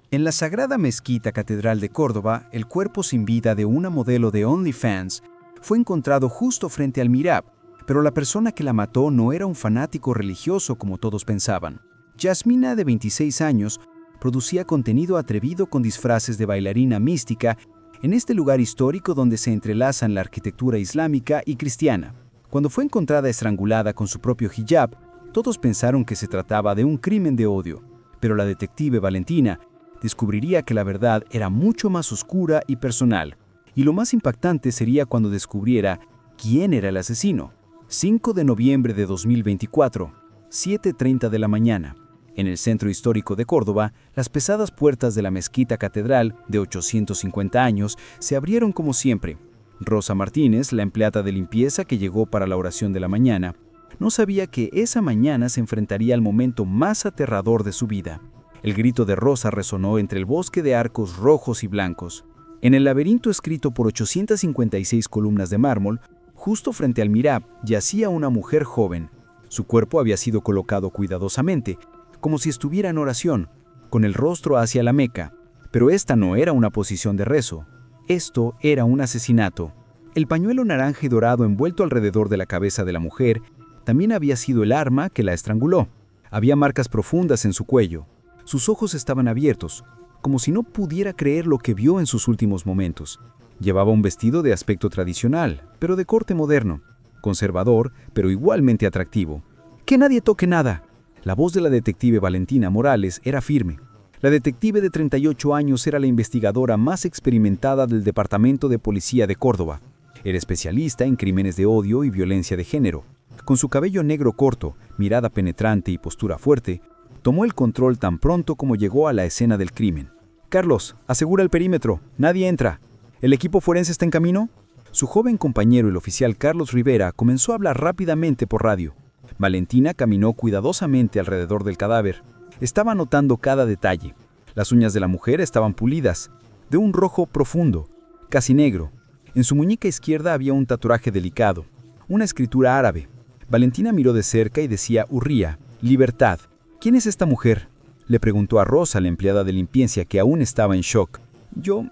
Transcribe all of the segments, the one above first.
En la Sagrada Mezquita Catedral de Córdoba, el cuerpo sin vida de una modelo de OnlyFans fue encontrado justo frente al mihrab, pero la persona que la mató no era un fanático religioso como todos pensaban. Yasmina, de 26 años, producía contenido atrevido con disfraces de bailarina mística en este lugar histórico donde se entrelazan la arquitectura islámica y cristiana. Cuando fue encontrada estrangulada con su propio hijab, todos pensaron que se trataba de un crimen de odio, pero la detective Valentina descubriría que la verdad era mucho más oscura y personal, y lo más impactante sería cuando descubriera quién era el asesino. 5 de noviembre de 2024, 7:30 de la mañana. En el centro histórico de Córdoba, las pesadas puertas de la mezquita catedral de 850 años se abrieron como siempre. Rosa Martínez, la empleada de limpieza que llegó para la oración de la mañana, no sabía que esa mañana se enfrentaría al momento más aterrador de su vida. El grito de Rosa resonó entre el bosque de arcos rojos y blancos. En el laberinto escrito por 856 columnas de mármol, justo frente al mihrab, yacía una mujer joven. Su cuerpo había sido colocado cuidadosamente, como si estuviera en oración, con el rostro hacia la Meca. Pero esta no era una posición de rezo. Esto era un asesinato. El pañuelo naranja y dorado envuelto alrededor de la cabeza de la mujer también había sido el arma que la estranguló. Había marcas profundas en su cuello. Sus ojos estaban abiertos, como si no pudiera creer lo que vio en sus últimos momentos. Llevaba un vestido de aspecto tradicional, pero de corte moderno, conservador, pero igualmente atractivo. ¡Que nadie toque nada! La voz de la detective Valentina Morales era firme. La detective de 38 años era la investigadora más experimentada del Departamento de Policía de Córdoba. Era especialista en crímenes de odio y violencia de género. Con su cabello negro corto, mirada penetrante y postura fuerte, tomó el control tan pronto como llegó a la escena del crimen. «Carlos, asegura el perímetro. Nadie entra. ¿El equipo forense está en camino?» Su joven compañero, el oficial Carlos Rivera, comenzó a hablar rápidamente por radio. Valentina caminó cuidadosamente alrededor del cadáver. Estaba notando cada detalle. Las uñas de la mujer estaban pulidas, de un rojo profundo, casi negro. En su muñeca izquierda había un tatuaje delicado, una escritura árabe. Valentina miró de cerca y decía Hurría, libertad. «¿Quién es esta mujer?», le preguntó a Rosa, la empleada de limpieza, que aún estaba en shock. Yo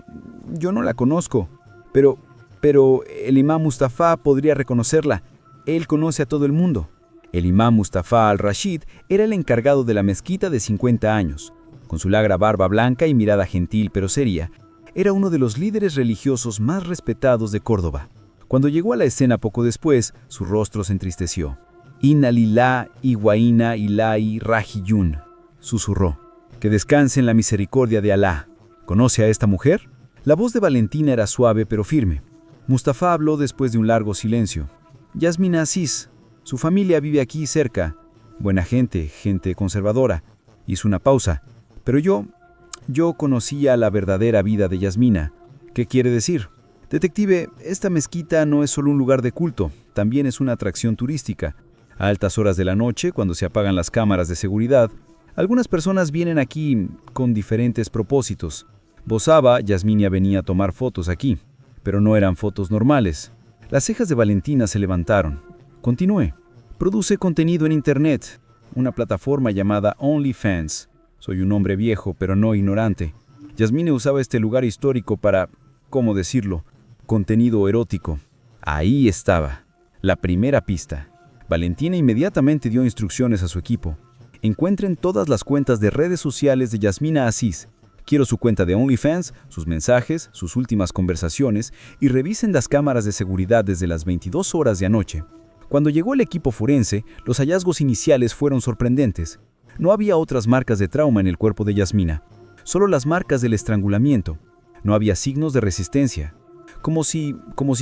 no la conozco, pero el imán Mustafa podría reconocerla. Él conoce a todo el mundo». El imán Mustafa al-Rashid era el encargado de la mezquita de 50 años. Con su larga barba blanca y mirada gentil pero seria, era uno de los líderes religiosos más respetados de Córdoba. Cuando llegó a la escena poco después, su rostro se entristeció. «Inna lillah wa inna ilaihi raji'un», susurró. «Que descanse en la misericordia de Alá». «¿Conoce a esta mujer?». La voz de Valentina era suave pero firme. Mustafa habló después de un largo silencio. «Yasmina Aziz. Su familia vive aquí cerca. Buena gente, gente conservadora». Hizo una pausa. «Pero yo conocía la verdadera vida de Yasmina». «¿Qué quiere decir?». «Detective, esta mezquita no es solo un lugar de culto, también es una atracción turística. A altas horas de la noche, cuando se apagan las cámaras de seguridad, algunas personas vienen aquí con diferentes propósitos. Bosaba, Yasmina venía a tomar fotos aquí, pero no eran fotos normales». Las cejas de Valentina se levantaron. Continué. «Produce contenido en Internet, una plataforma llamada OnlyFans. Soy un hombre viejo, pero no ignorante. Yasmina usaba este lugar histórico para, ¿cómo decirlo?, contenido erótico». Ahí estaba, la primera pista. Valentina inmediatamente dio instrucciones a su equipo. «Encuentren todas las cuentas de redes sociales de Yasmina Aziz. Quiero su cuenta de OnlyFans, sus mensajes, sus últimas conversaciones y revisen las cámaras de seguridad desde las 22 horas de anoche». Cuando llegó el equipo forense, los hallazgos iniciales fueron sorprendentes. No había otras marcas de trauma en el cuerpo de Yasmina, solo las marcas del estrangulamiento. No había signos de resistencia, como si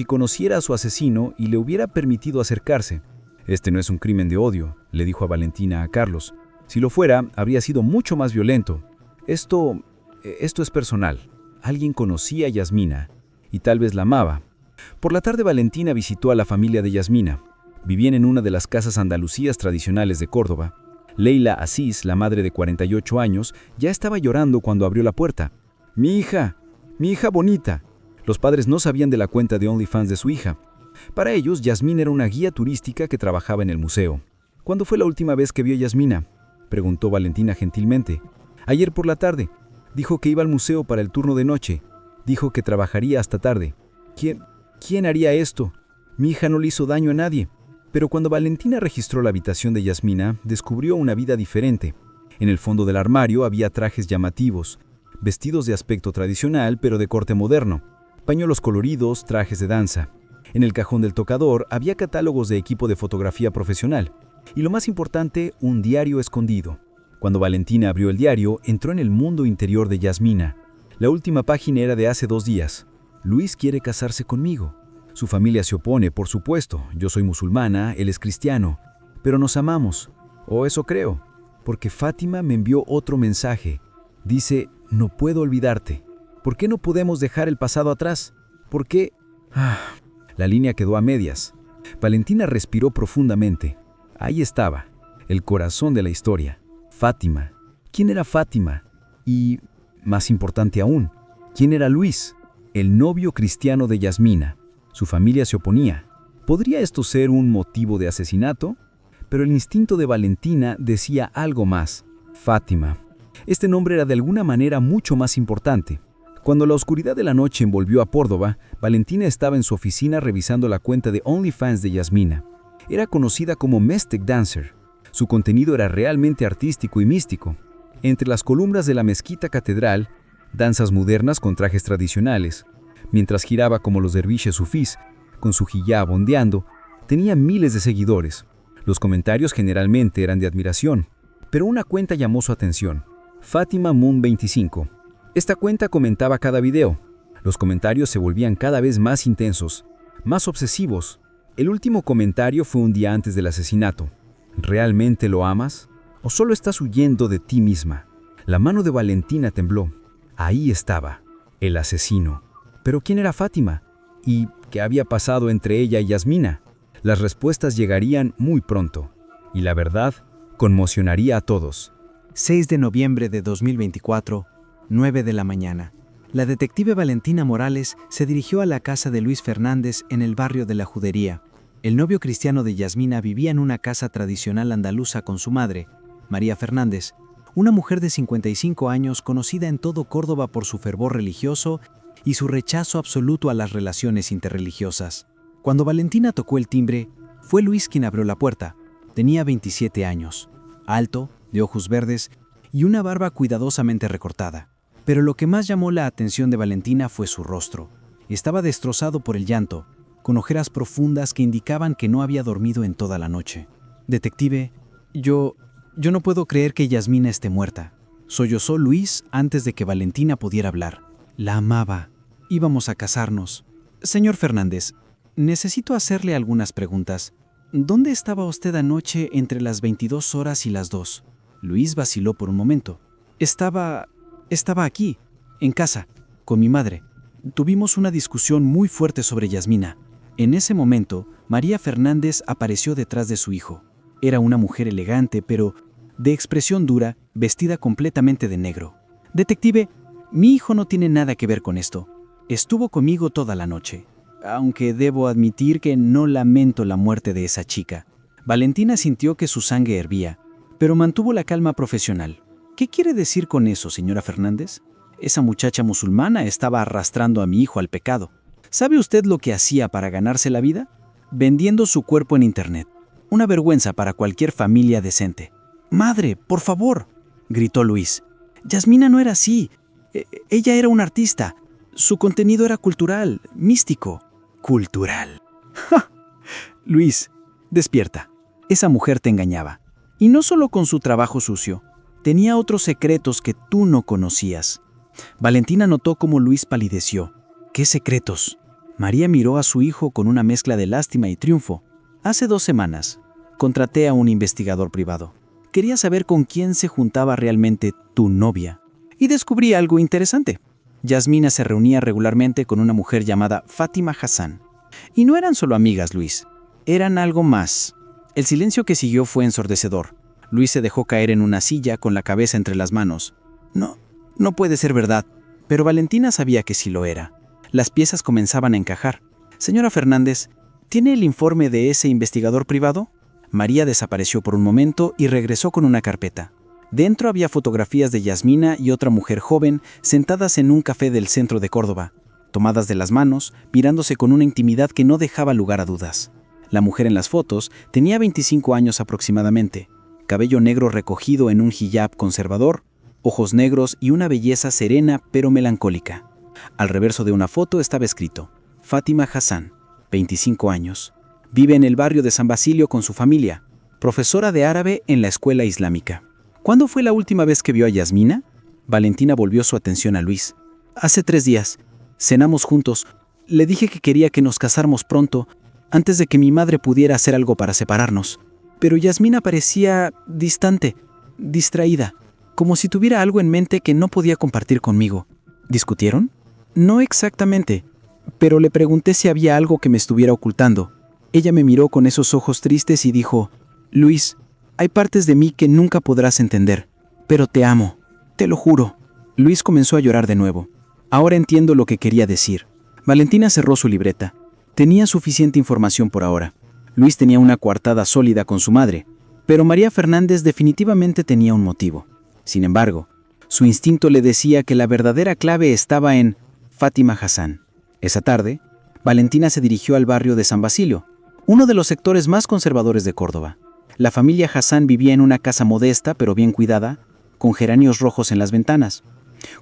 conociera a su asesino y le hubiera permitido acercarse. «Este no es un crimen de odio», le dijo a Valentina a Carlos. «Si lo fuera, habría sido mucho más violento. Esto es personal. Alguien conocía a Yasmina y tal vez la amaba». Por la tarde, Valentina visitó a la familia de Yasmina. Vivían en una de las casas andalusías tradicionales de Córdoba. Leila Aziz, la madre de 48 años, ya estaba llorando cuando abrió la puerta. Mi hija bonita». Los padres no sabían de la cuenta de OnlyFans de su hija. Para ellos, Yasmina era una guía turística que trabajaba en el museo. «¿Cuándo fue la última vez que vio a Yasmina?», preguntó Valentina gentilmente. «Ayer por la tarde. Dijo que iba al museo para el turno de noche. Dijo que trabajaría hasta tarde. ¿Quién haría esto? Mi hija no le hizo daño a nadie. Pero cuando Valentina registró la habitación de Yasmina, descubrió una vida diferente. En el fondo del armario había trajes llamativos, vestidos de aspecto tradicional pero de corte moderno, pañuelos coloridos, trajes de danza. En el cajón del tocador había catálogos de equipo de fotografía profesional. Y lo más importante, un diario escondido. Cuando Valentina abrió el diario, entró en el mundo interior de Yasmina. La última página era de hace 2 días. Luis quiere casarse conmigo. Su familia se opone, por supuesto. Yo soy musulmana, él es cristiano. Pero nos amamos. O eso creo. Porque Fátima me envió otro mensaje. Dice, no puedo olvidarte. ¿Por qué no podemos dejar el pasado atrás? ¿Por qué? La línea quedó a medias. Valentina respiró profundamente. Ahí estaba, el corazón de la historia. Fátima. ¿Quién era Fátima? Y, más importante aún, ¿quién era Luis? El novio cristiano de Yasmina. Su familia se oponía. ¿Podría esto ser un motivo de asesinato? Pero el instinto de Valentina decía algo más. Fátima. Este nombre era de alguna manera mucho más importante. Cuando la oscuridad de la noche envolvió a Córdoba, Valentina estaba en su oficina revisando la cuenta de OnlyFans de Yasmina. Era conocida como Mystic Dancer. Su contenido era realmente artístico y místico. Entre las columnas de la mezquita catedral, danzas modernas con trajes tradicionales. Mientras giraba como los derviches sufís, con su hijab ondeando, tenía miles de seguidores. Los comentarios generalmente eran de admiración, pero una cuenta llamó su atención. Fátima Moon 25. Esta cuenta comentaba cada video. Los comentarios se volvían cada vez más intensos, más obsesivos. El último comentario fue un día antes del asesinato. ¿Realmente lo amas? ¿O solo estás huyendo de ti misma? La mano de Valentina tembló. Ahí estaba, el asesino. ¿Pero quién era Fátima? ¿Y qué había pasado entre ella y Yasmina? Las respuestas llegarían muy pronto. Y la verdad conmocionaría a todos. 6 de noviembre de 2024, 9 de la mañana. La detective Valentina Morales se dirigió a la casa de Luis Fernández en el barrio de la Judería. El novio cristiano de Yasmina vivía en una casa tradicional andaluza con su madre, María Fernández, una mujer de 55 años conocida en todo Córdoba por su fervor religioso y su rechazo absoluto a las relaciones interreligiosas. Cuando Valentina tocó el timbre, fue Luis quien abrió la puerta. Tenía 27 años, alto, de ojos verdes y una barba cuidadosamente recortada. Pero lo que más llamó la atención de Valentina fue su rostro. Estaba destrozado por el llanto, con ojeras profundas que indicaban que no había dormido en toda la noche. Detective, yo no puedo creer que Yasmina esté muerta. Sollozó Luis antes de que Valentina pudiera hablar. La amaba. Íbamos a casarnos. Señor Fernández, necesito hacerle algunas preguntas. ¿Dónde estaba usted anoche entre las 22 horas y las 2? Luis vaciló por un momento. Estaba aquí, en casa, con mi madre. Tuvimos una discusión muy fuerte sobre Yasmina. En ese momento, María Fernández apareció detrás de su hijo. Era una mujer elegante, pero de expresión dura, vestida completamente de negro. Detective, mi hijo no tiene nada que ver con esto. Estuvo conmigo toda la noche. Aunque debo admitir que no lamento la muerte de esa chica. Valentina sintió que su sangre hervía, pero mantuvo la calma profesional. ¿Qué quiere decir con eso, señora Fernández? Esa muchacha musulmana estaba arrastrando a mi hijo al pecado. ¿Sabe usted lo que hacía para ganarse la vida? Vendiendo su cuerpo en internet. Una vergüenza para cualquier familia decente. «Madre, por favor», gritó Luis. «Yasmina no era así. Ella era una artista. Su contenido era cultural, místico». «Cultural». ¡Ja! Luis, despierta. Esa mujer te engañaba. Y no solo con su trabajo sucio. Tenía otros secretos que tú no conocías. Valentina notó cómo Luis palideció. ¿Qué secretos? María miró a su hijo con una mezcla de lástima y triunfo. Hace 2 semanas, contraté a un investigador privado. Quería saber con quién se juntaba realmente tu novia. Y descubrí algo interesante. Yasmina se reunía regularmente con una mujer llamada Fátima Hassan. Y no eran solo amigas, Luis. Eran algo más. El silencio que siguió fue ensordecedor. Luis se dejó caer en una silla con la cabeza entre las manos. No puede ser verdad. Pero Valentina sabía que sí lo era. Las piezas comenzaban a encajar. Señora Fernández, ¿tiene el informe de ese investigador privado? María desapareció por un momento y regresó con una carpeta. Dentro había fotografías de Yasmina y otra mujer joven sentadas en un café del centro de Córdoba, tomadas de las manos, mirándose con una intimidad que no dejaba lugar a dudas. La mujer en las fotos tenía 25 años aproximadamente, cabello negro recogido en un hijab conservador, ojos negros y una belleza serena pero melancólica. Al reverso de una foto estaba escrito: Fátima Hassan, 25 años. Vive en el barrio de San Basilio con su familia, profesora de árabe en la escuela islámica. ¿Cuándo fue la última vez que vio a Yasmina? Valentina volvió su atención a Luis. Hace 3 días. Cenamos juntos. Le dije que quería que nos casáramos pronto, antes de que mi madre pudiera hacer algo para separarnos. Pero Yasmina parecía distante, distraída, como si tuviera algo en mente que no podía compartir conmigo. ¿Discutieron? No exactamente, pero le pregunté si había algo que me estuviera ocultando. Ella me miró con esos ojos tristes y dijo: Luis, hay partes de mí que nunca podrás entender, pero te amo, te lo juro. Luis comenzó a llorar de nuevo. Ahora entiendo lo que quería decir. Valentina cerró su libreta. Tenía suficiente información por ahora. Luis tenía una coartada sólida con su madre, pero María Fernández definitivamente tenía un motivo. Sin embargo, su instinto le decía que la verdadera clave estaba en Fátima Hassan. Esa tarde, Valentina se dirigió al barrio de San Basilio, uno de los sectores más conservadores de Córdoba. La familia Hassan vivía en una casa modesta pero bien cuidada, con geranios rojos en las ventanas.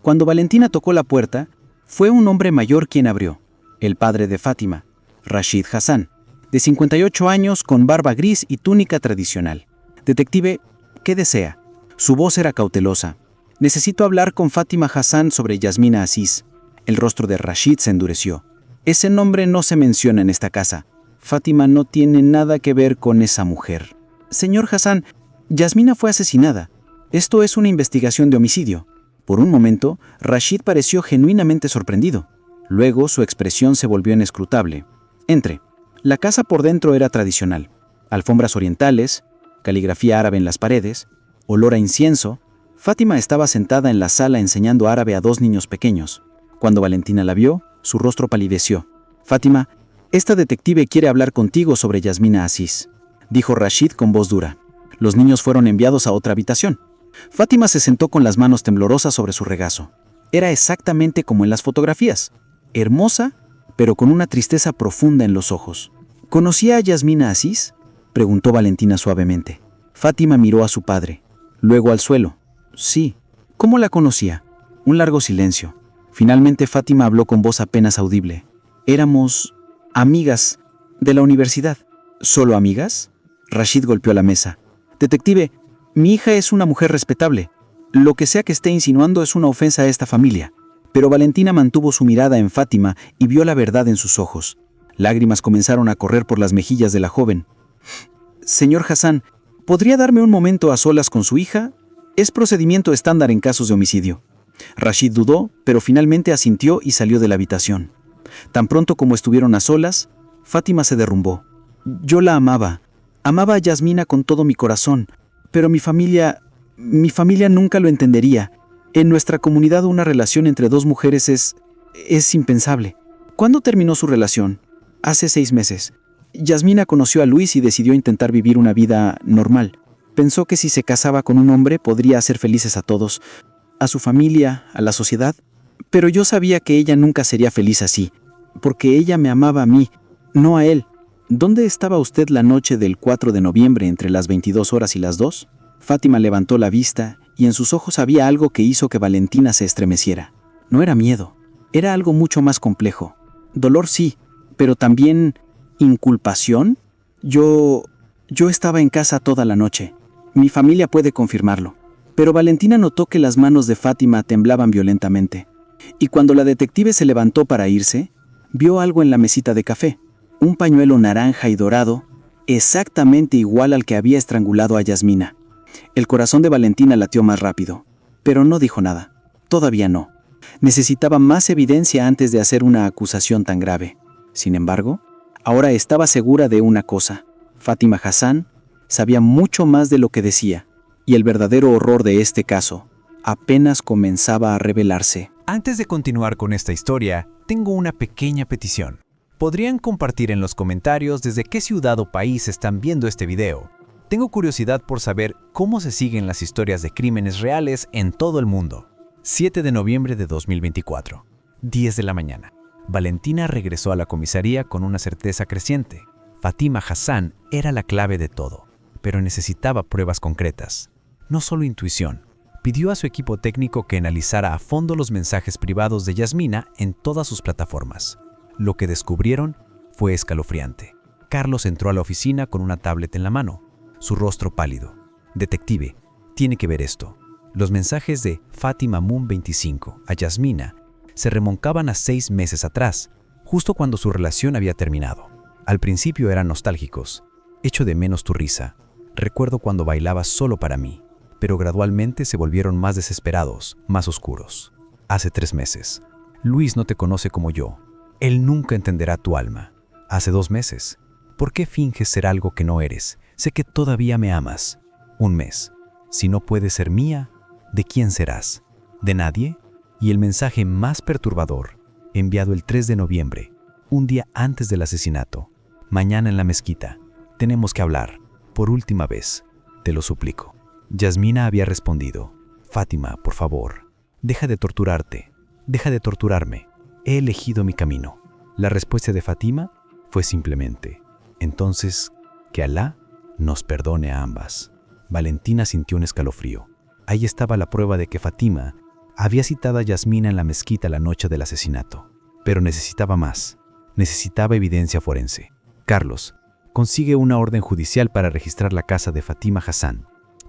Cuando Valentina tocó la puerta, fue un hombre mayor quien abrió, el padre de Fátima, Rashid Hassan, de 58 años con barba gris y túnica tradicional. Detective, ¿qué desea? Su voz era cautelosa. Necesito hablar con Fátima Hassan sobre Yasmina Aziz. El rostro de Rashid se endureció. Ese nombre no se menciona en esta casa. Fátima no tiene nada que ver con esa mujer. Señor Hassan, Yasmina fue asesinada. Esto es una investigación de homicidio. Por un momento, Rashid pareció genuinamente sorprendido. Luego, su expresión se volvió inescrutable. Entre. La casa por dentro era tradicional. Alfombras orientales, caligrafía árabe en las paredes, olor a incienso. Fátima estaba sentada en la sala enseñando árabe a 2 niños pequeños. Cuando Valentina la vio, su rostro palideció. Fátima, esta detective quiere hablar contigo sobre Yasmina Aziz, dijo Rashid con voz dura. Los niños fueron enviados a otra habitación. Fátima se sentó con las manos temblorosas sobre su regazo. Era exactamente como en las fotografías. Hermosa, pero con una tristeza profunda en los ojos. ¿Conocía a Yasmina Aziz?, preguntó Valentina suavemente. Fátima miró a su padre, luego al suelo. Sí. ¿Cómo la conocía? Un largo silencio. Finalmente Fátima habló con voz apenas audible. Éramos amigas de la universidad. ¿Solo amigas? Rashid golpeó la mesa. Detective, mi hija es una mujer respetable. Lo que sea que esté insinuando es una ofensa a esta familia. Pero Valentina mantuvo su mirada en Fátima y vio la verdad en sus ojos. Lágrimas comenzaron a correr por las mejillas de la joven. Señor Hassan, ¿podría darme un momento a solas con su hija? Es procedimiento estándar en casos de homicidio. Rashid dudó, pero finalmente asintió y salió de la habitación. Tan pronto como estuvieron a solas, Fátima se derrumbó. Yo la amaba. Amaba a Yasmina con todo mi corazón, pero mi familia nunca lo entendería. En nuestra comunidad una relación entre 2 mujeres es impensable. ¿Cuándo terminó su relación? Hace 6 meses. Yasmina conoció a Luis y decidió intentar vivir una vida normal. Pensó que si se casaba con un hombre podría hacer felices a todos, a su familia, a la sociedad. Pero yo sabía que ella nunca sería feliz así, porque ella me amaba a mí, no a él. ¿Dónde estaba usted la noche del 4 de noviembre entre las 22 horas y las 2? Fátima levantó la vista y en sus ojos había algo que hizo que Valentina se estremeciera. No era miedo, era algo mucho más complejo. Dolor sí, pero también inculpación. Yo estaba en casa toda la noche. Mi familia puede confirmarlo. Pero Valentina notó que las manos de Fátima temblaban violentamente. Y cuando la detective se levantó para irse, vio algo en la mesita de café. Un pañuelo naranja y dorado, exactamente igual al que había estrangulado a Yasmina. El corazón de Valentina latió más rápido, pero no dijo nada. Todavía no. Necesitaba más evidencia antes de hacer una acusación tan grave. Sin embargo, ahora estaba segura de una cosa. Fátima Hassan sabía mucho más de lo que decía, y el verdadero horror de este caso apenas comenzaba a revelarse. Antes de continuar con esta historia, tengo una pequeña petición. ¿Podrían compartir en los comentarios desde qué ciudad o país están viendo este video? Tengo curiosidad por saber cómo se siguen las historias de crímenes reales en todo el mundo. 7 de noviembre de 2024, 10 de la mañana. Valentina regresó a la comisaría con una certeza creciente. Fátima Hassan era la clave de todo, pero necesitaba pruebas concretas, no solo intuición. Pidió a su equipo técnico que analizara a fondo los mensajes privados de Yasmina en todas sus plataformas. Lo que descubrieron fue escalofriante. Carlos entró a la oficina con una tablet en la mano, su rostro pálido. Detective, tiene que ver esto. Los mensajes de Fátima Moon 25 a Yasmina se remontaban a 6 meses atrás, justo cuando su relación había terminado. Al principio eran nostálgicos. Echo de menos tu risa. Recuerdo cuando bailabas solo para mí. Pero gradualmente se volvieron más desesperados, más oscuros. Hace 3 meses. Luis no te conoce como yo. Él nunca entenderá tu alma. Hace 2 meses. ¿Por qué finges ser algo que no eres? Sé que todavía me amas. 1 mes. Si no puedes ser mía, ¿de quién serás? ¿De nadie? Y el mensaje más perturbador, enviado el 3 de noviembre, un día antes del asesinato. Mañana en la mezquita. Tenemos que hablar. Por última vez. Te lo suplico. Yasmina había respondido: Fátima, por favor, deja de torturarte. Deja de torturarme. He elegido mi camino. La respuesta de Fátima fue simplemente: entonces, que Alá nos perdone a ambas. Valentina sintió un escalofrío. Ahí estaba la prueba de que Fátima había citado a Yasmina en la mezquita la noche del asesinato. Pero necesitaba más. Necesitaba evidencia forense. Carlos, consigue una orden judicial para registrar la casa de Fátima Hassan.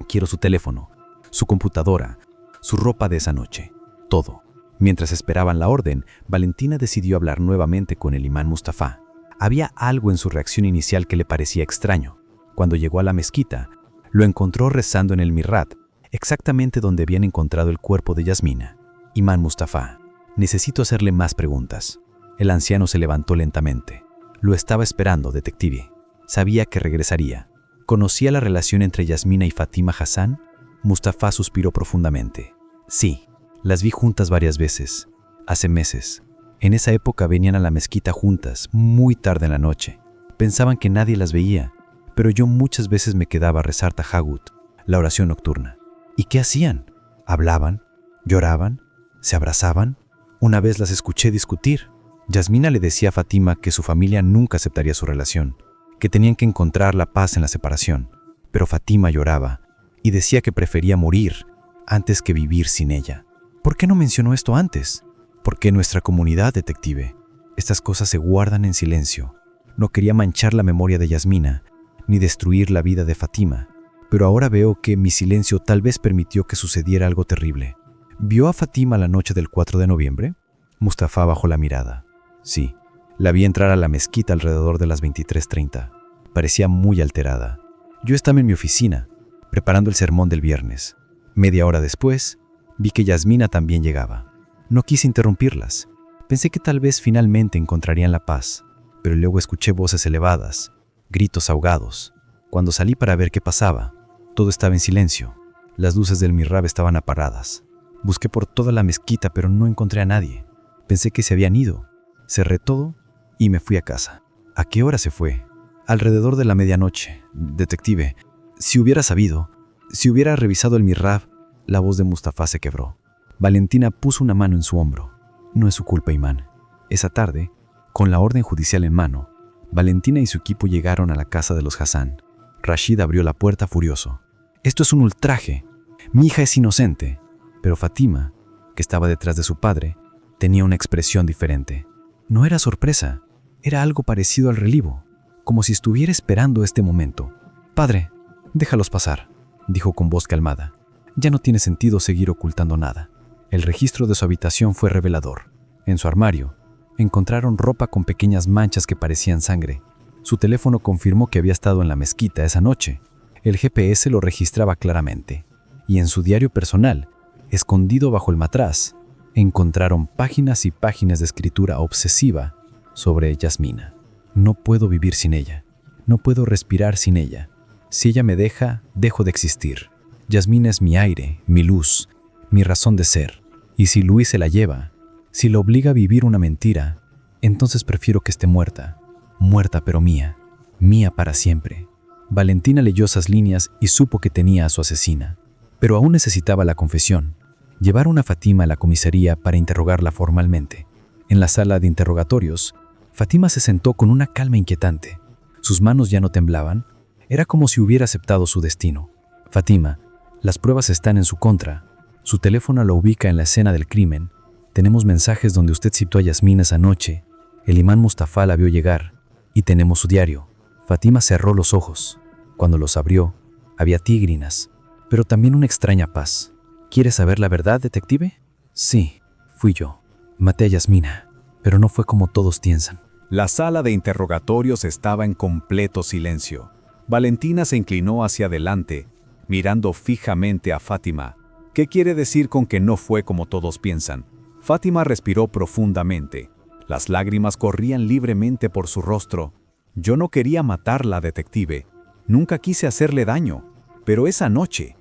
Quiero su teléfono, su computadora, su ropa de esa noche. Todo. Mientras esperaban la orden, Valentina decidió hablar nuevamente con el imán Mustafa. Había algo en su reacción inicial que le parecía extraño. Cuando llegó a la mezquita, lo encontró rezando en el mirrat, exactamente donde habían encontrado el cuerpo de Yasmina. Imán Mustafa, necesito hacerle más preguntas. El anciano se levantó lentamente. Lo estaba esperando, detective. Sabía que regresaría. ¿Conocía la relación entre Yasmina y Fátima Hassan? Mustafa suspiró profundamente. Sí, las vi juntas varias veces, hace meses. En esa época venían a la mezquita juntas, muy tarde en la noche. Pensaban que nadie las veía, pero yo muchas veces me quedaba a rezar Tahajjud, la oración nocturna. ¿Y qué hacían? ¿Hablaban? ¿Lloraban? ¿Se abrazaban? Una vez las escuché discutir. Yasmina le decía a Fátima que su familia nunca aceptaría su relación, que tenían que encontrar la paz en la separación. Pero Fátima lloraba y decía que prefería morir antes que vivir sin ella. ¿Por qué no mencionó esto antes? ¿Por qué nuestra comunidad, detective? Estas cosas se guardan en silencio. No quería manchar la memoria de Yasmina, ni destruir la vida de Fátima. Pero ahora veo que mi silencio tal vez permitió que sucediera algo terrible. ¿Vio a Fátima la noche del 4 de noviembre? Mustafa bajó la mirada. Sí, la vi entrar a la mezquita alrededor de las 23:30. Parecía muy alterada. Yo estaba en mi oficina, preparando el sermón del viernes. Media hora después, vi que Yasmina también llegaba. No quise interrumpirlas. Pensé que tal vez finalmente encontrarían la paz, pero luego escuché voces elevadas, gritos ahogados. Cuando salí para ver qué pasaba, todo estaba en silencio. Las luces del mihrab estaban apagadas. Busqué por toda la mezquita, pero no encontré a nadie. Pensé que se habían ido. Cerré todo y me fui a casa. ¿A qué hora se fue? Alrededor de la medianoche. Detective, si hubiera sabido, si hubiera revisado el mihrab. La voz de Mustafa se quebró. Valentina puso una mano en su hombro. No es su culpa, imán. Esa tarde, con la orden judicial en mano, Valentina y su equipo llegaron a la casa de los Hassan. Rashid abrió la puerta furioso. Esto es un ultraje. Mi hija es inocente. Pero Fátima, que estaba detrás de su padre, tenía una expresión diferente. No era sorpresa, era algo parecido al relivo, como si estuviera esperando este momento. Padre, déjalos pasar, dijo con voz calmada. Ya no tiene sentido seguir ocultando nada. El registro de su habitación fue revelador. En su armario, encontraron ropa con pequeñas manchas que parecían sangre. Su teléfono confirmó que había estado en la mezquita esa noche. El GPS lo registraba claramente. Y en su diario personal, escondido bajo el matraz, encontraron páginas y páginas de escritura obsesiva sobre Yasmina. No puedo vivir sin ella. No puedo respirar sin ella. Si ella me deja, dejo de existir. Yasmina es mi aire, mi luz, mi razón de ser. Y si Luis se la lleva, si la obliga a vivir una mentira, entonces prefiero que esté muerta. Muerta pero mía. Mía para siempre. Valentina leyó esas líneas y supo que tenía a su asesina. Pero aún necesitaba la confesión. Llevaron a Fátima a la comisaría para interrogarla formalmente. En la sala de interrogatorios, Fátima se sentó con una calma inquietante. Sus manos ya no temblaban. Era como si hubiera aceptado su destino. Fátima, las pruebas están en su contra. Su teléfono lo ubica en la escena del crimen. Tenemos mensajes donde usted citó a Yasmina esa noche. El imán Mustafa la vio llegar. Y tenemos su diario. Fátima cerró los ojos. Cuando los abrió, había tigrinas, pero también una extraña paz. ¿Quiere saber la verdad, detective? Sí, fui yo. Maté a Yasmina, pero no fue como todos piensan. La sala de interrogatorios estaba en completo silencio. Valentina se inclinó hacia adelante, mirando fijamente a Fátima. ¿Qué quiere decir con que no fue como todos piensan? Fátima respiró profundamente. Las lágrimas corrían libremente por su rostro. Yo no quería matarla, detective. Nunca quise hacerle daño. Pero esa noche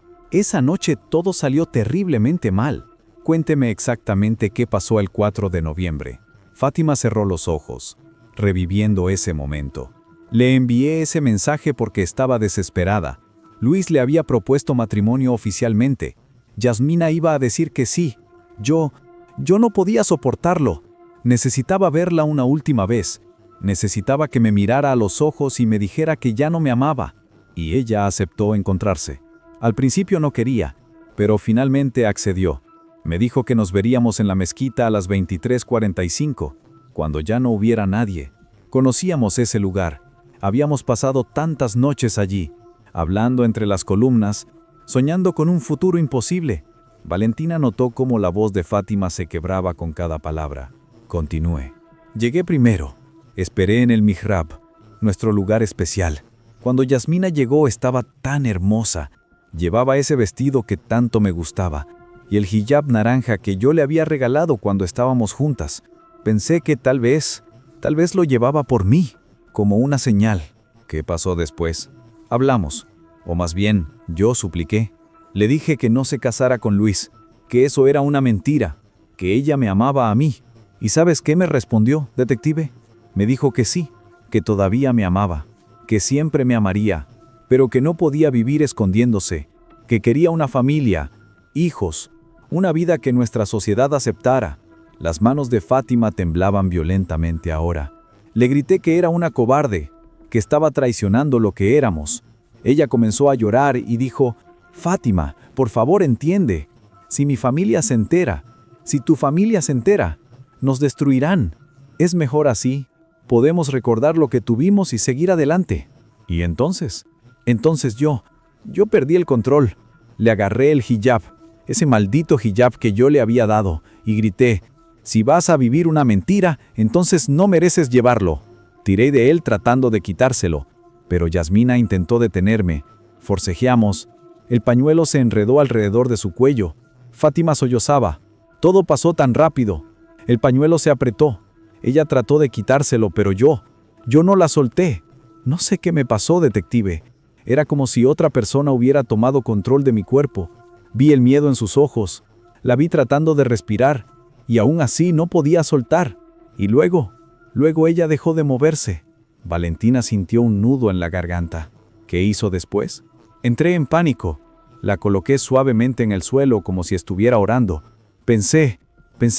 todo salió terriblemente mal. Cuénteme exactamente qué pasó el 4 de noviembre. Fátima cerró los ojos, reviviendo ese momento. Le envié ese mensaje porque estaba desesperada. Luis le había propuesto matrimonio oficialmente. Yasmina iba a decir que sí. Yo no podía soportarlo. Necesitaba verla una última vez. Necesitaba que me mirara a los ojos y me dijera que ya no me amaba. Y ella aceptó encontrarse. Al principio no quería, pero finalmente accedió. Me dijo que nos veríamos en la mezquita a las 23:45, cuando ya no hubiera nadie. Conocíamos ese lugar. Habíamos pasado tantas noches allí, hablando entre las columnas, soñando con un futuro imposible. Valentina notó cómo la voz de Fátima se quebraba con cada palabra. Continué. Llegué primero. Esperé en el mihrab, nuestro lugar especial. Cuando Yasmina llegó estaba tan hermosa. Llevaba ese vestido que tanto me gustaba y el hijab naranja que yo le había regalado cuando estábamos juntas. Pensé que tal vez lo llevaba por mí, como una señal. ¿Qué pasó después? Hablamos, o más bien, yo supliqué. Le dije que no se casara con Luis, que eso era una mentira, que ella me amaba a mí. ¿Y sabes qué me respondió, detective? Me dijo que sí, que todavía me amaba, que siempre me amaría, pero que no podía vivir escondiéndose, que quería una familia, hijos, una vida que nuestra sociedad aceptara. Las manos de Fátima temblaban violentamente ahora. Le grité que era una cobarde, que estaba traicionando lo que éramos. Ella comenzó a llorar y dijo: Fátima, por favor entiende. Si mi familia se entera, si tu familia se entera, nos destruirán. Es mejor así. Podemos recordar lo que tuvimos y seguir adelante. Y entonces yo perdí el control. Le agarré el hijab, ese maldito hijab que yo le había dado, y grité: si vas a vivir una mentira, entonces no mereces llevarlo. Tiré de él tratando de quitárselo, pero Yasmina intentó detenerme. Forcejeamos. El pañuelo se enredó alrededor de su cuello. Fátima sollozaba. Todo pasó tan rápido. El pañuelo se apretó. Ella trató de quitárselo, pero yo no la solté. No sé qué me pasó, detective. Era como si otra persona hubiera tomado control de mi cuerpo. Vi el miedo en sus ojos. La vi tratando de respirar, y aún así no podía soltar. Y luego ella dejó de moverse. Valentina sintió un nudo en la garganta. ¿Qué hizo después? Entré en pánico. La coloqué suavemente en el suelo como si estuviera orando. Pensé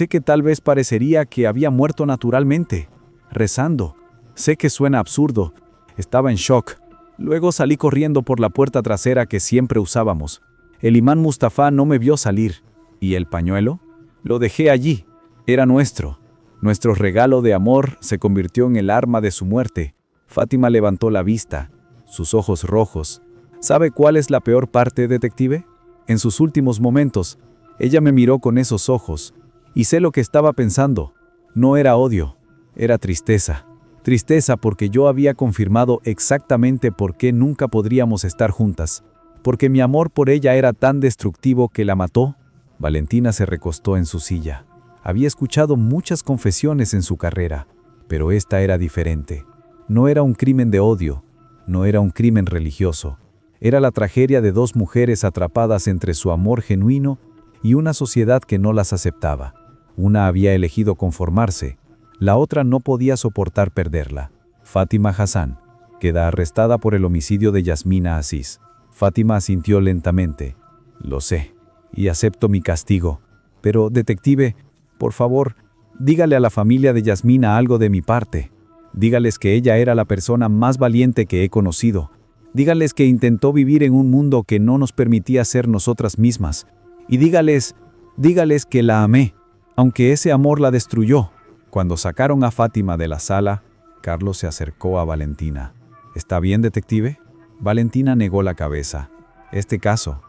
que tal vez parecería que había muerto naturalmente, rezando. Sé que suena absurdo. Estaba en shock. Luego salí corriendo por la puerta trasera que siempre usábamos. El imán Mustafa no me vio salir. ¿Y el pañuelo? Lo dejé allí. Era nuestro. Nuestro regalo de amor se convirtió en el arma de su muerte. Fátima levantó la vista, sus ojos rojos. ¿Sabe cuál es la peor parte, detective? En sus últimos momentos, ella me miró con esos ojos. Y sé lo que estaba pensando. No era odio, era tristeza. Tristeza porque yo había confirmado exactamente por qué nunca podríamos estar juntas. Porque mi amor por ella era tan destructivo que la mató. Valentina se recostó en su silla. Había escuchado muchas confesiones en su carrera, pero esta era diferente. No era un crimen de odio, no era un crimen religioso. Era la tragedia de dos mujeres atrapadas entre su amor genuino y una sociedad que no las aceptaba. Una había elegido conformarse, la otra no podía soportar perderla. Fátima Hassan, queda arrestada por el homicidio de Yasmina Aziz. Fátima asintió lentamente. Lo sé, y acepto mi castigo. Pero, detective, por favor, dígale a la familia de Yasmina algo de mi parte. Dígales que ella era la persona más valiente que he conocido. Dígales que intentó vivir en un mundo que no nos permitía ser nosotras mismas. Y dígales que la amé, aunque ese amor la destruyó. Cuando sacaron a Fátima de la sala, Carlos se acercó a Valentina. ¿Está bien, detective? Valentina negó la cabeza. Este caso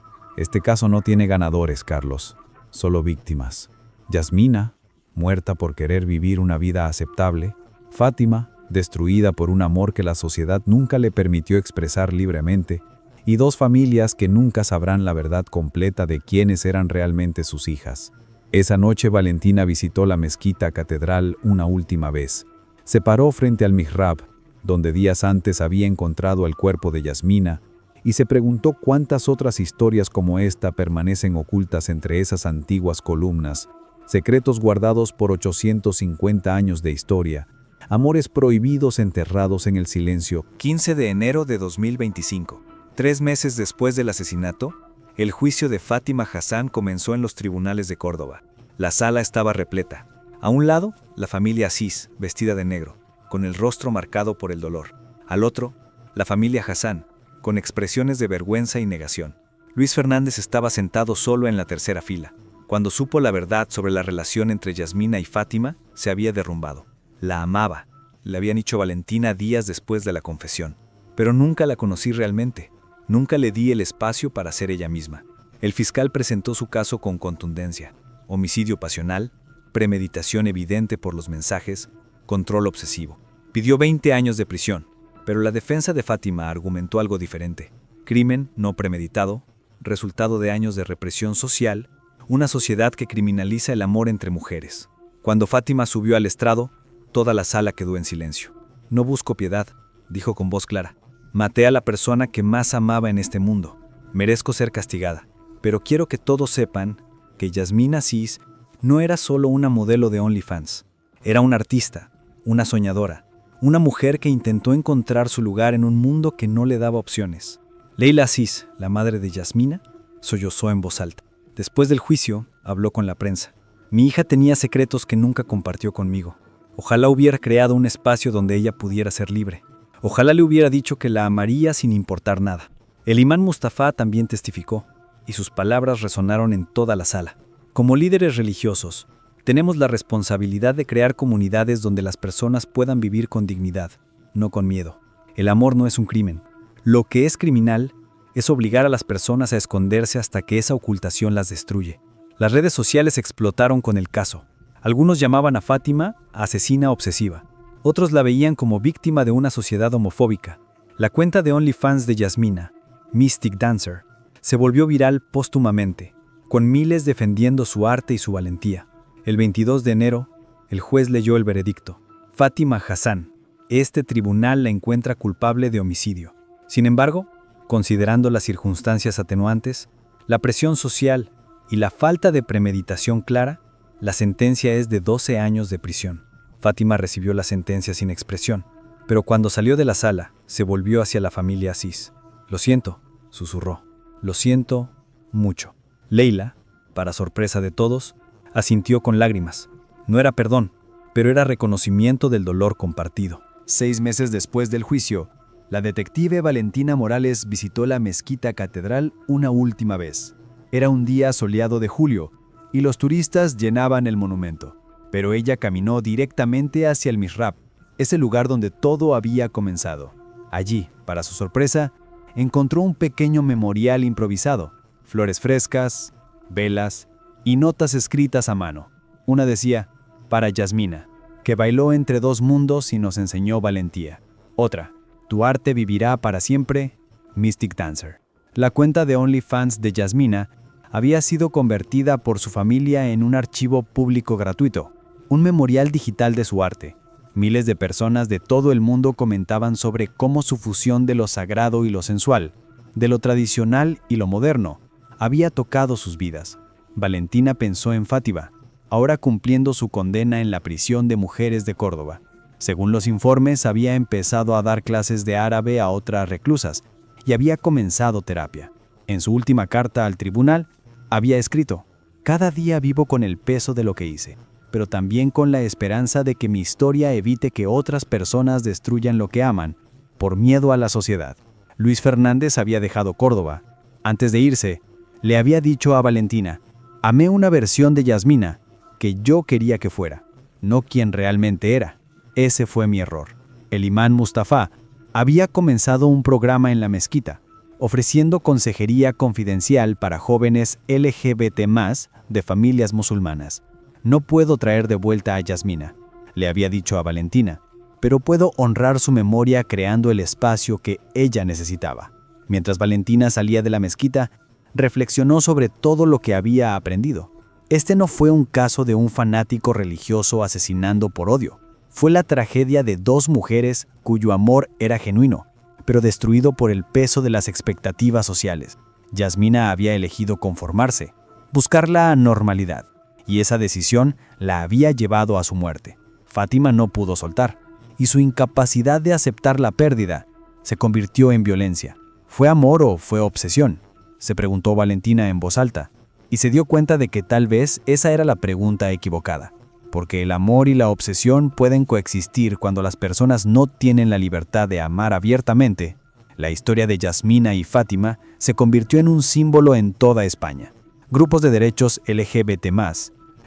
no tiene ganadores, Carlos. Solo víctimas. Yasmina, muerta por querer vivir una vida aceptable. Fátima, destruida por un amor que la sociedad nunca le permitió expresar libremente. Y dos familias que nunca sabrán la verdad completa de quiénes eran realmente sus hijas. Esa noche Valentina visitó la mezquita catedral una última vez. Se paró frente al mihrab, donde días antes había encontrado el cuerpo de Yasmina, y se preguntó cuántas otras historias como esta permanecen ocultas entre esas antiguas columnas, secretos guardados por 850 años de historia, amores prohibidos enterrados en el silencio. 15 de enero de 2025. 3 meses después del asesinato, el juicio de Fátima Hassan comenzó en los tribunales de Córdoba. La sala estaba repleta. A un lado, la familia Aziz, vestida de negro, con el rostro marcado por el dolor. Al otro, la familia Hassan, con expresiones de vergüenza y negación. Luis Fernández estaba sentado solo en la tercera fila. Cuando supo la verdad sobre la relación entre Yasmina y Fátima, se había derrumbado. La amaba, le habían dicho Valentina días después de la confesión. Pero nunca la conocí realmente. Nunca le di el espacio para ser ella misma. El fiscal presentó su caso con contundencia. Homicidio pasional, premeditación evidente por los mensajes, control obsesivo. Pidió 20 años de prisión, pero la defensa de Fátima argumentó algo diferente. Crimen no premeditado, resultado de años de represión social, una sociedad que criminaliza el amor entre mujeres. Cuando Fátima subió al estrado, toda la sala quedó en silencio. No busco piedad, dijo con voz clara. Maté a la persona que más amaba en este mundo. Merezco ser castigada, pero quiero que todos sepan que Yasmina Aziz no era solo una modelo de OnlyFans. Era una artista, una soñadora, una mujer que intentó encontrar su lugar en un mundo que no le daba opciones. Leila Aziz, la madre de Yasmina, sollozó en voz alta. Después del juicio, habló con la prensa. Mi hija tenía secretos que nunca compartió conmigo. Ojalá hubiera creado un espacio donde ella pudiera ser libre. Ojalá le hubiera dicho que la amaría sin importar nada. El imán Mustafa también testificó, y sus palabras resonaron en toda la sala. Como líderes religiosos, tenemos la responsabilidad de crear comunidades donde las personas puedan vivir con dignidad, no con miedo. El amor no es un crimen. Lo que es criminal es obligar a las personas a esconderse hasta que esa ocultación las destruye. Las redes sociales explotaron con el caso. Algunos llamaban a Fátima asesina obsesiva. Otros la veían como víctima de una sociedad homofóbica. La cuenta de OnlyFans de Yasmina, Mystic Dancer, se volvió viral póstumamente, con miles defendiendo su arte y su valentía. El 22 de enero, el juez leyó el veredicto. Fátima Hassan. Este tribunal la encuentra culpable de homicidio. Sin embargo, considerando las circunstancias atenuantes, la presión social y la falta de premeditación clara, la sentencia es de 12 años de prisión. Fátima recibió la sentencia sin expresión, pero cuando salió de la sala, se volvió hacia la familia Aziz. Lo siento, susurró. Lo siento mucho. Leila, para sorpresa de todos, asintió con lágrimas. No era perdón, pero era reconocimiento del dolor compartido. 6 meses después del juicio, la detective Valentina Morales visitó la mezquita catedral una última vez. Era un día soleado de julio, y los turistas llenaban el monumento. Pero ella caminó directamente hacia el mihrab, ese lugar donde todo había comenzado. Allí, para su sorpresa, encontró un pequeño memorial improvisado, flores frescas, velas y notas escritas a mano. Una decía, para Yasmina, que bailó entre dos mundos y nos enseñó valentía. Otra, tu arte vivirá para siempre, Mystic Dancer. La cuenta de OnlyFans de Yasmina había sido convertida por su familia en un archivo público gratuito, un memorial digital de su arte. Miles de personas de todo el mundo comentaban sobre cómo su fusión de lo sagrado y lo sensual, de lo tradicional y lo moderno, había tocado sus vidas. Valentina pensó en Fátima, ahora cumpliendo su condena en la prisión de mujeres de Córdoba. Según los informes, había empezado a dar clases de árabe a otras reclusas y había comenzado terapia. En su última carta al tribunal, había escrito: «Cada día vivo con el peso de lo que hice, pero también con la esperanza de que mi historia evite que otras personas destruyan lo que aman, por miedo a la sociedad». Luis Fernández había dejado Córdoba. Antes de irse, le había dicho a Valentina: «Amé una versión de Yasmina que yo quería que fuera, no quien realmente era. Ese fue mi error». El imán Mustafa había comenzado un programa en la mezquita, ofreciendo consejería confidencial para jóvenes LGBT+, de familias musulmanas. «No puedo traer de vuelta a Yasmina», le había dicho a Valentina, «pero puedo honrar su memoria creando el espacio que ella necesitaba». Mientras Valentina salía de la mezquita, reflexionó sobre todo lo que había aprendido. Este no fue un caso de un fanático religioso asesinando por odio. Fue la tragedia de dos mujeres cuyo amor era genuino, pero destruido por el peso de las expectativas sociales. Yasmina había elegido conformarse, buscar la normalidad, y esa decisión la había llevado a su muerte. Fátima no pudo soltar, y su incapacidad de aceptar la pérdida se convirtió en violencia. ¿Fue amor o fue obsesión?, se preguntó Valentina en voz alta, y se dio cuenta de que tal vez esa era la pregunta equivocada, porque el amor y la obsesión pueden coexistir cuando las personas no tienen la libertad de amar abiertamente. La historia de Yasmina y Fátima se convirtió en un símbolo en toda España. Grupos de derechos LGBT+,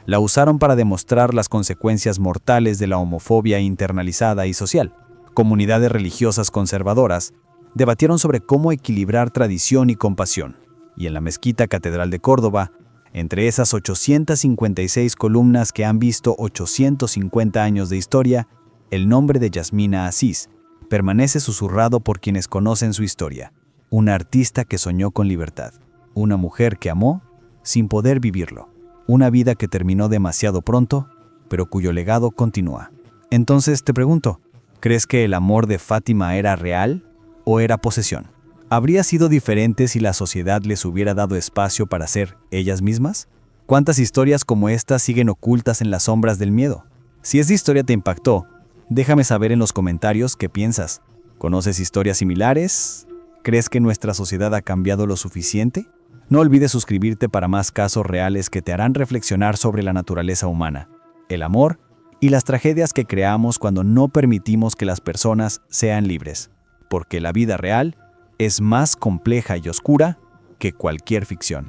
la usaron para demostrar las consecuencias mortales de la homofobia internalizada y social. Comunidades religiosas conservadoras debatieron sobre cómo equilibrar tradición y compasión. Y en la Mezquita Catedral de Córdoba, entre esas 856 columnas que han visto 850 años de historia, el nombre de Yasmina Aziz permanece susurrado por quienes conocen su historia. Una artista que soñó con libertad. Una mujer que amó sin poder vivirlo. Una vida que terminó demasiado pronto, pero cuyo legado continúa. Entonces te pregunto, ¿crees que el amor de Fátima era real o era posesión? ¿Habría sido diferente si la sociedad les hubiera dado espacio para ser ellas mismas? ¿Cuántas historias como esta siguen ocultas en las sombras del miedo? Si esta historia te impactó, déjame saber en los comentarios qué piensas. ¿Conoces historias similares? ¿Crees que nuestra sociedad ha cambiado lo suficiente? No olvides suscribirte para más casos reales que te harán reflexionar sobre la naturaleza humana, el amor y las tragedias que creamos cuando no permitimos que las personas sean libres. Porque la vida real es más compleja y oscura que cualquier ficción.